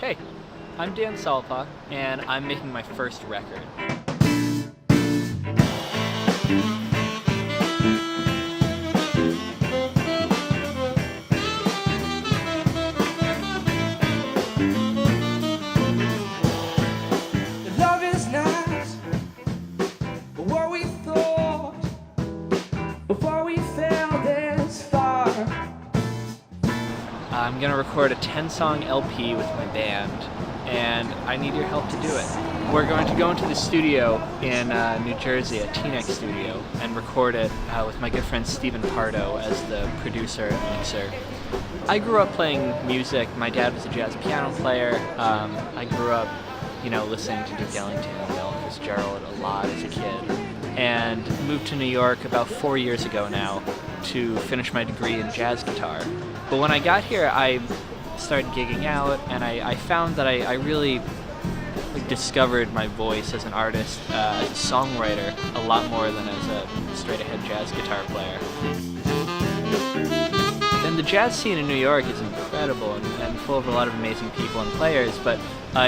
Hey, I'm Dan Saulpaugh, and I'm making my first record. Love is not what we thought before we fell this far. I'm gonna record a 10-song LP with my band, and I need your help to do it. We're going to go into the studio in New Jersey, a T-Nex studio, and record it with my good friend Stephen Pardo as the producer and mixer. I grew up playing music. My dad was a jazz piano player. I grew up, listening to Duke Ellington and Ella Fitzgerald a lot as a kid, and moved to New York about 4 years ago now to finish my degree in jazz guitar. But when I got here, I started gigging out, and I found that I really discovered my voice as an artist, as a songwriter, a lot more than as a straight-ahead jazz guitar player. And the jazz scene in New York is incredible and full of a lot of amazing people and players, but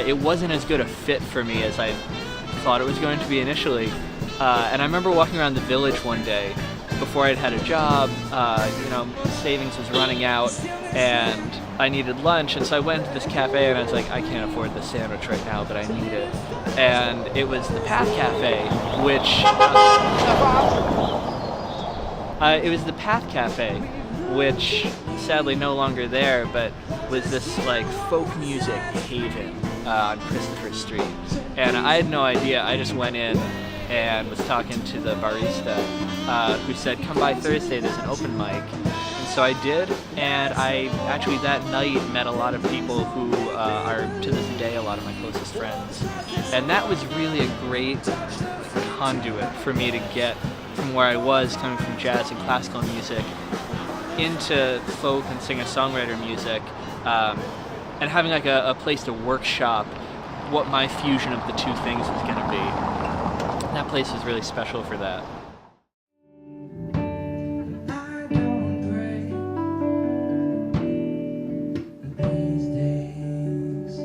it wasn't as good a fit for me as I thought it was going to be initially. And I remember walking around the Village one day before I'd had a job. Savings was running out, and I needed lunch, and so I went to this cafe, and I was like, I can't afford this sandwich right now, but I need it. And it was the Path Cafe, which sadly no longer there, but was this folk music haven on Christopher Street. And I had no idea. I just went in and was talking to the barista, who said, come by Thursday, there's an open mic. And so I did, and I actually that night met a lot of people who are to this day a lot of my closest friends. And that was really a great conduit for me to get from where I was, coming from jazz and classical music, into folk and singer-songwriter music, and having a place to workshop what my fusion of the two things was going to be. That place was really special for that. I don't pray these days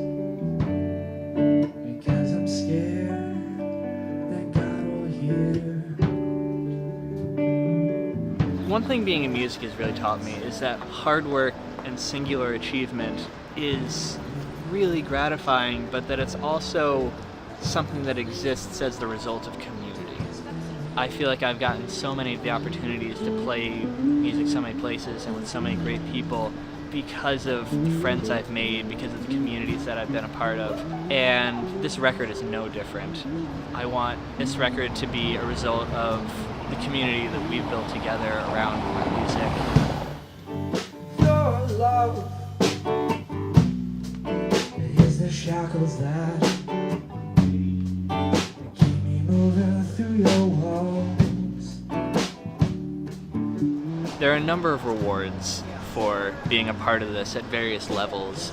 because I'm scared that God will hear. One thing being in music has really taught me is that hard work and singular achievement is really gratifying, but that it's also something that exists as the result of community. I feel like I've gotten so many of the opportunities to play music so many places and with so many great people because of the friends I've made, because of the communities that I've been a part of. And this record is no different. I want this record to be a result of the community that we've built together around music. Your love is the shackles that keep me moving through your walls. There are a number of rewards for being a part of this at various levels,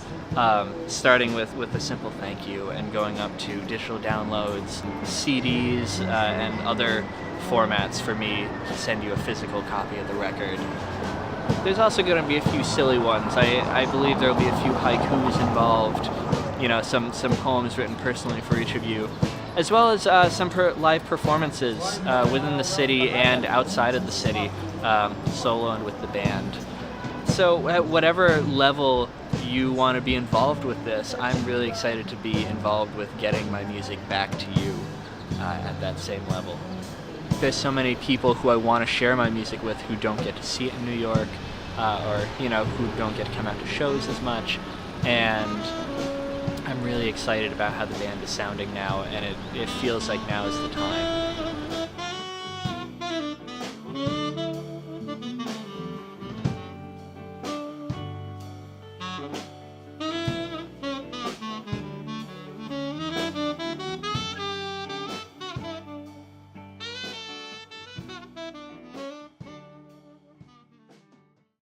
starting with a simple thank you and going up to digital downloads, CDs, and other formats for me to send you a physical copy of the record. There's also going to be a few silly ones. I believe there will be a few haikus involved, some poems written personally for each of you, as well as some live performances within the city and outside of the city, solo and with the band. So at whatever level you want to be involved with this, I'm really excited to be involved with getting my music back to you at that same level. There's so many people who I want to share my music with who don't get to see it in New York, or who don't get to come out to shows as much, and I'm really excited about how the band is sounding now, and it feels like now is the time.